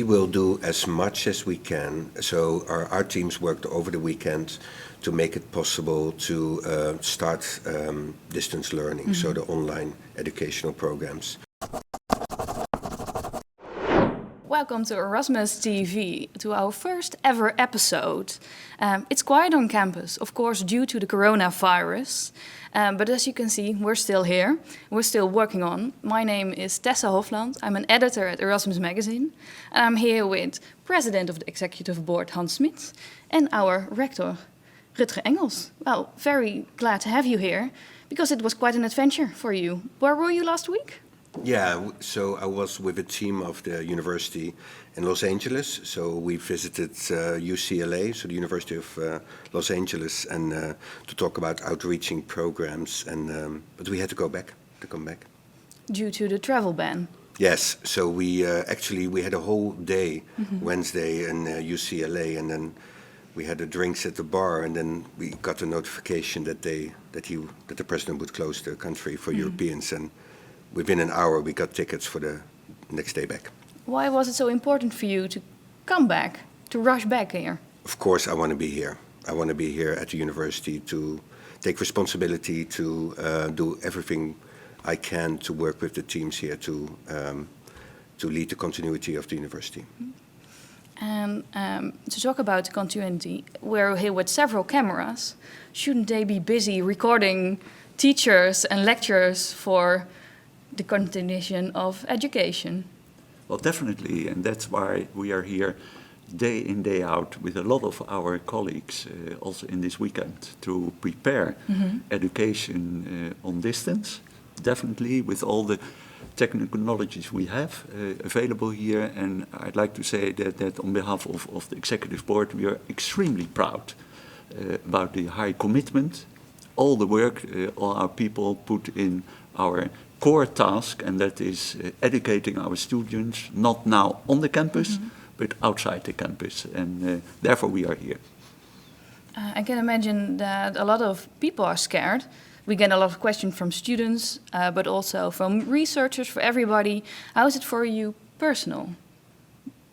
we will do as much as we can. So our teams worked over the weekend to make it possible to start distance learning, so the online educational programs. Welcome to Erasmus TV, to our first ever episode. It's quiet on campus, of course, due to the coronavirus. But as you can see, we're still here. We're still working on. My name is Tessa Hofland. I'm an editor at Erasmus Magazine. And I'm here with President of the Executive Board Hans Smits and our Rector Rutger Engels. Well, very glad to have you here, because it was quite an adventure for you. Where were you last week? Yeah, so I was with a team of the university in Los Angeles. So we visited UCLA, so the University of Los Angeles, and to talk about outreaching programs. And but we had to come back Due to the travel ban. Yes, so we actually had a whole day Wednesday in UCLA, and then we had the drinks at the bar, and then we got a notification that the president would close the country for Europeans, and within an hour we got tickets for the next day back. Why was it so important for you to come back, to rush back here? Of course I want to be here. I want to be here at the university to take responsibility, to do everything I can to work with the teams here to lead the continuity of the university. And to talk about the continuity, we're here with several cameras. Shouldn't they be busy recording teachers and lecturers for the continuation of education? Well, definitely, and that's why we are here day in, day out with a lot of our colleagues also in this weekend to prepare education on distance, definitely with all the technical knowledges we have available here. And I'd like to say that on behalf of the Executive Board, we are extremely proud about the high commitment, all the work all our people put in our core task, and that is educating our students, not now on the campus, but outside the campus. And therefore we are here. I can imagine that a lot of people are scared. We get a lot of questions from students, but also from researchers, for everybody. How is it for you personal,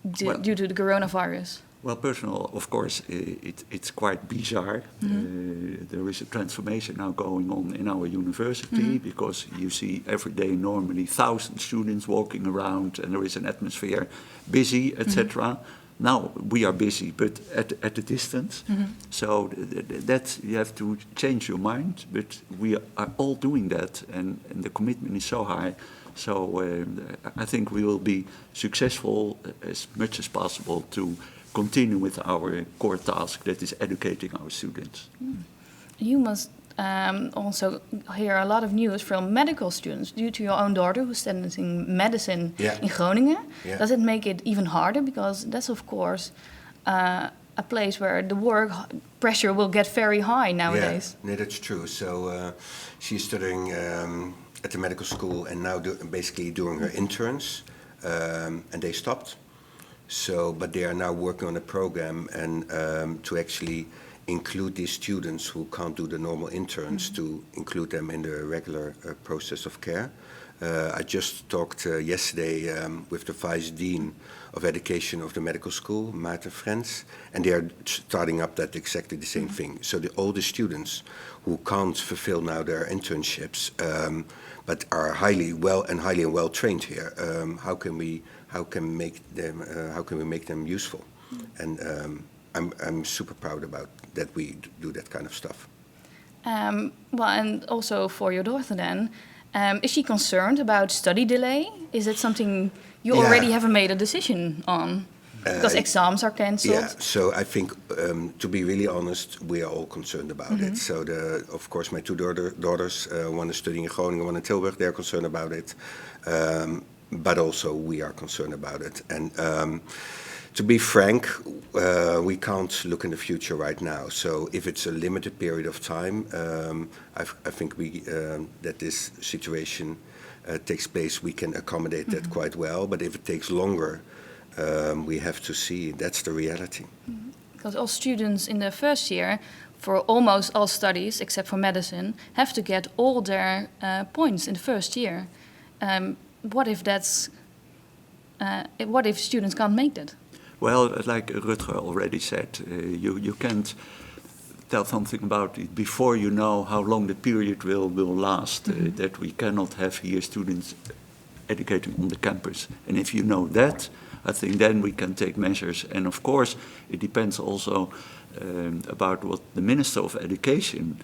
due to the coronavirus? Well, personal, of course, it's quite bizarre. There is a transformation now going on in our university, because you see every day normally 1,000 students walking around, and there is an atmosphere, busy, etc. Now we are busy, but at a distance. So that you have to change your mind, but we are all doing that, and the commitment is so high. So I think we will be successful as much as possible to continue with our core task, that is educating our students. You must also hear a lot of news from medical students due to your own daughter who's studying medicine in Groningen. Does it make it even harder? Because that's, of course, a place where the work pressure will get very high nowadays. Yeah, that's true. So she's studying at the medical school, and now basically doing her interns, and they stopped. So, but they are now working on a program, and to actually include these students who can't do the normal interns, to include them in the regular process of care. I just talked yesterday with the Vice Dean of Education of the medical school, Maarten Frens, and they are starting up that exactly the same thing. So all the students who can't fulfill now their internships, but are highly well trained here, how can we make them useful? And I'm super proud about that we do that kind of stuff. Well, and also for your daughter then, is she concerned about study delay? Is it something you already haven't made a decision on? Because exams are cancelled. Yeah, so I think, to be really honest, we are all concerned about it. So, of course, my two daughters, one is studying in Groningen, one in Tilburg, they're concerned about it. But also we are concerned about it. And to be frank, we can't look in the future right now. So if it's a limited period of time, I think that this situation takes place, we can accommodate that quite well. But if it takes longer, we have to see. That's the reality. Because all students in the first year, for almost all studies except for medicine, have to get all their points in the first year. What if that's what if students can't make that? Well, like Rutger already said, you can't tell something about it before you know how long the period will last. That we cannot have here students educating on the campus. And if you know that, I think then we can take measures. And of course, it depends also about what the Minister of Education,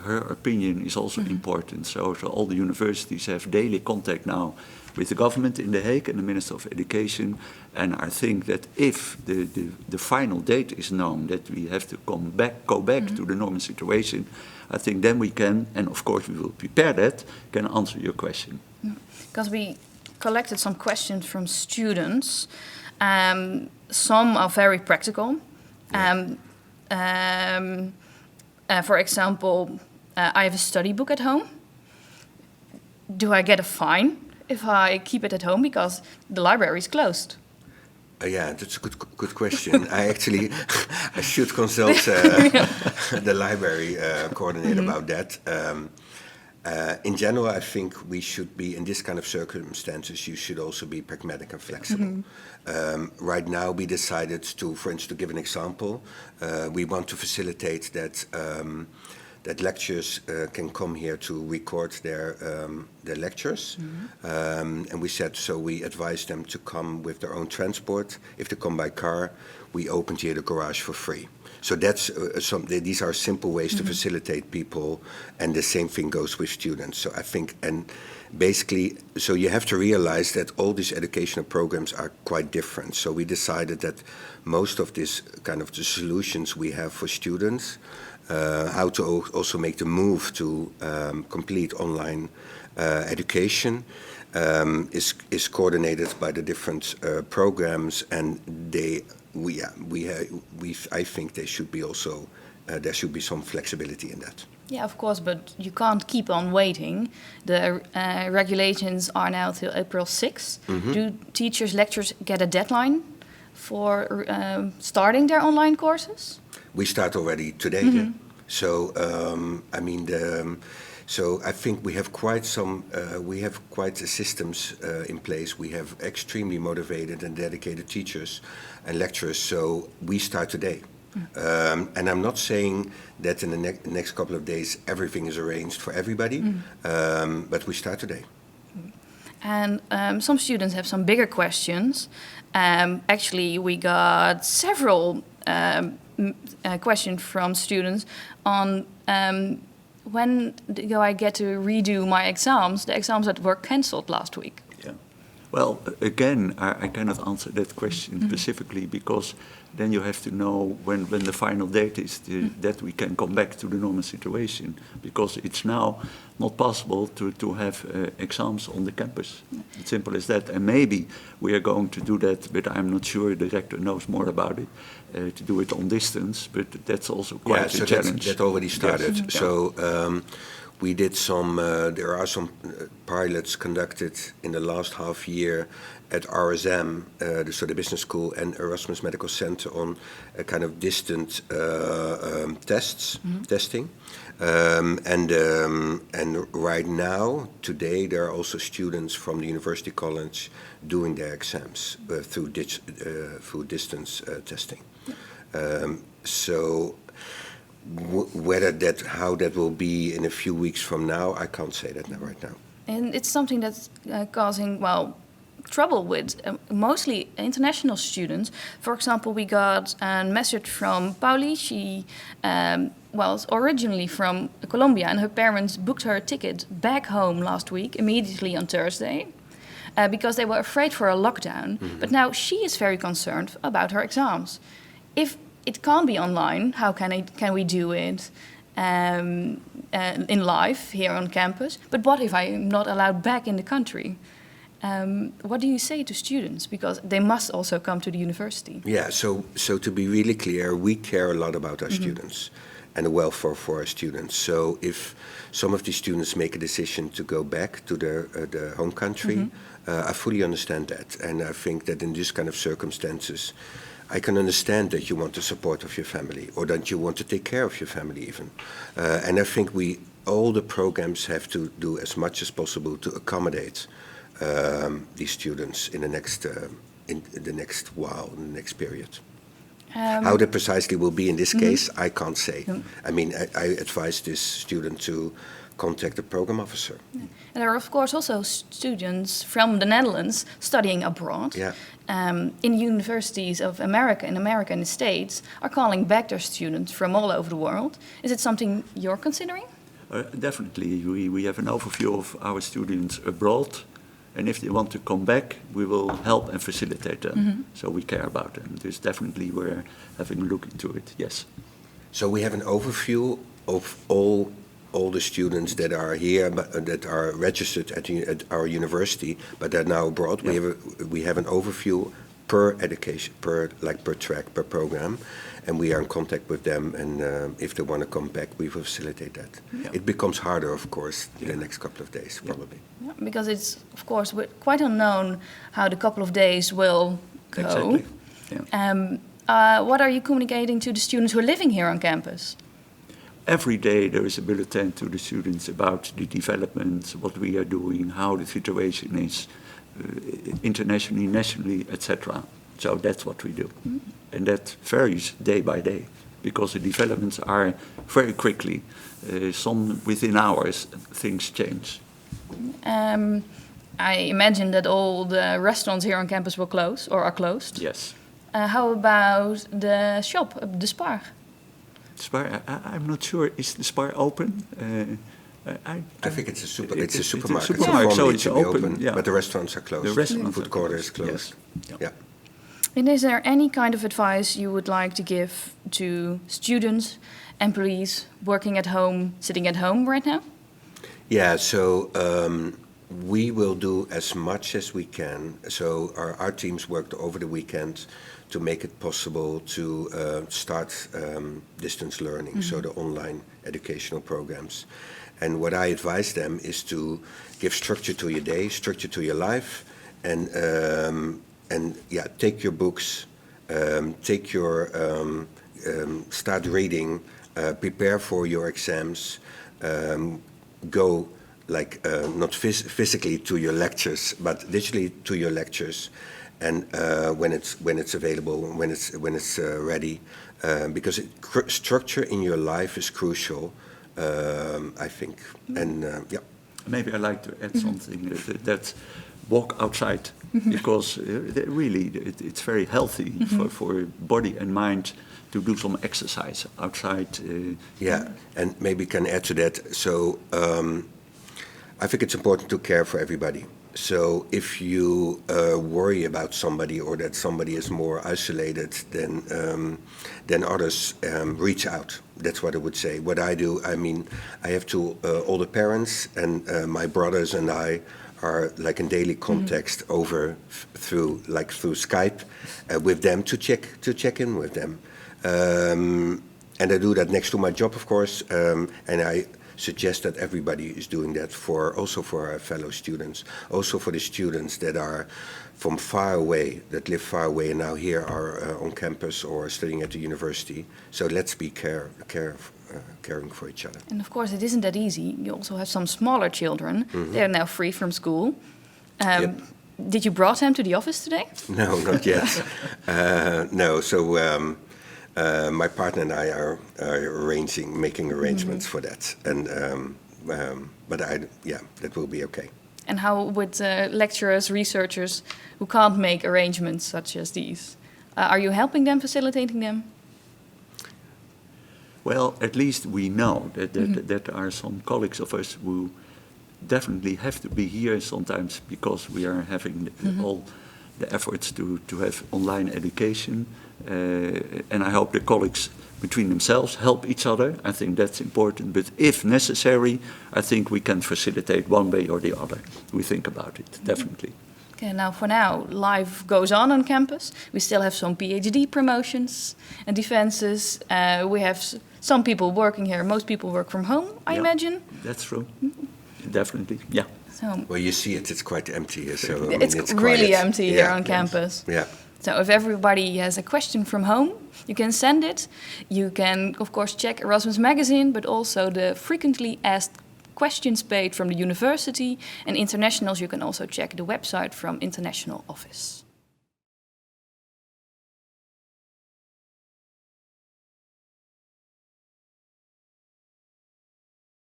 her opinion is also important. So all the universities have daily contact now with the government in The Hague and the Minister of Education. And I think that if the final date is known, that we have to go back to the normal situation, I think then we can, and of course we will prepare that, can answer your question. Because we collected some questions from students. Some are very practical. For example, I have a study book at home. Do I get a fine if I keep it at home because the library is closed? Yeah, that's a good question. I should consult the library coordinator about that. In general, I think we should be, in this kind of circumstances, you should also be pragmatic and flexible. Right now, we decided to, for instance, to give an example, we want to facilitate that lecturers can come here to record their lectures. And we said, so we advised them to come with their own transport. If they come by car, we opened here the garage for free. So that's these are simple ways to facilitate people, and the same thing goes with students. So I think, and basically, so you have to realize that all these educational programs are quite different. So we decided that most of this kind of the solutions we have for students, how to also make the move to complete online education, is coordinated by the different programs, and I think they should be also there should be some flexibility in that. Yeah, of course, but you can't keep on waiting. The regulations are now till April 6th. Do teachers, lecturers get a deadline for starting their online courses? We start already today. So so I think we have quite systems in place. We have extremely motivated and dedicated teachers and lecturers. So we start today. And I'm not saying that in the next couple of days everything is arranged for everybody, but we start today. And some students have some bigger questions. Actually, we got several questions from students on when do I get to redo my exams, the exams that were cancelled last week. Yeah. Well, again, I cannot answer that question specifically, because then you have to know when the final date is that we can come back to the normal situation, because it's now not possible to have exams on the campus. It's simple as that. And maybe we are going to do that, but I'm not sure the rector knows more about it, to do it on distance, but that's also quite a challenge. That already started. Yes. So we did there are some pilots conducted in the last half year at RSM, so the business school, and Erasmus Medical Center on a kind of distant testing. And right now, today, there are also students from the University College doing their exams through distance testing. So how that will be in a few weeks from now, I can't say that right now. And it's something that's causing, trouble with mostly international students. For example, we got a message from Pauli. She was originally from Colombia, and her parents booked her a ticket back home last week, immediately on Thursday, because they were afraid for a lockdown. But now she is very concerned about her exams. If it can't be online, how can we do it in live here on campus? But what if I'm not allowed back in the country? What do you say to students? Because they must also come to the university. Yeah, so to be really clear, we care a lot about our students and the welfare for our students. So if some of these students make a decision to go back to their home country, I fully understand that. And I think that in this kind of circumstances, I can understand that you want the support of your family, or that you want to take care of your family even. And I think all the programs have to do as much as possible to accommodate these students in the next while, in the next period. How that precisely will be in this case, I can't say. I mean, I advise this student to contact the program officer. And there are, of course, also students from the Netherlands studying abroad. Yeah. In universities of America, in the States, are calling back their students from all over the world. Is it something you're considering? Definitely. We have an overview of our students abroad. And if they want to come back, we will help and facilitate them. So we care about them. Dus definitely we're having a look into it, yes. So we have an overview of all the students that are here, but that are registered at our university, but they're now abroad. Yeah. We have an overview per education, per track, per program, and we are in contact with them. And if they want to come back, we will facilitate that. Yeah. It becomes harder, of course, in the next couple of days, probably. Yeah, because it's, of course, quite unknown how the couple of days will go. Exactly. Yeah. What are you communicating to the students who are living here on campus? Every day there is a bulletin to the students about the developments, what we are doing, how the situation is, internationally, nationally, etc. So that's what we do. And that varies day by day, because the developments are very quickly. Some within hours, things change. I imagine that all the restaurants here on campus will close, or are closed. Yes. How about the shop, the Spar? Spar, I'm not sure. Is the Spar open? I think it's a supermarket. It's a supermarket, so it's open. Yeah. But the restaurants are closed. The restaurants food court is closed. Yes. Yeah. And is there any kind of advice you would like to give to students, employees working at home, sitting at home right now? Yeah, so we will do as much as we can. So our teams worked over the weekend to make it possible to start distance learning, so the online educational programs. And what I advise them is to give structure to your day, structure to your life, and take your books, start reading, prepare for your exams, go not physically to your lectures, but digitally to your lectures, and when it's available, when it's ready, because structure in your life is crucial, I think. And maybe I'd like to add something that walk outside, because really it's very healthy for body and mind to do some exercise outside. And maybe can add to that. So I think it's important to care for everybody. So if you worry about somebody, or that somebody is more isolated than others, reach out. That's what I would say. What I do, I mean, I have two older parents, and my brothers and I are like in daily contact through Skype with them to check in with them. And I do that next to my job, of course, and I suggest that everybody is doing that also for our fellow students, also for the students that are from far away, that live far away and now here are on campus or studying at the university. So let's be caring for each other. And of course, it isn't that easy. You also have some smaller children. They're now free from school. Did you brought them to the office today? No, not yet. No, so my partner and I are making arrangements for that, and but that will be okay. And how with lecturers, researchers who can't make arrangements such as these? Are you helping them, facilitating them? Well, at least we know that there are some colleagues of us who definitely have to be here sometimes because we are having all the efforts to have online education. And I hope the colleagues between themselves help each other. I think that's important. But if necessary, I think we can facilitate one way or the other. We think about it, definitely. Okay, now for now, life goes on campus. We still have some PhD promotions and defenses. We have some people working here. Most people work from home, I imagine. That's true. Definitely, yeah. So, well, you see it's quite empty here. So it's really empty here on campus. Yeah. So if everybody has a question from home, you can send it. You can, of course, check Erasmus Magazine, but also the frequently asked questions paid from the university, and internationals you can also check the website from international office.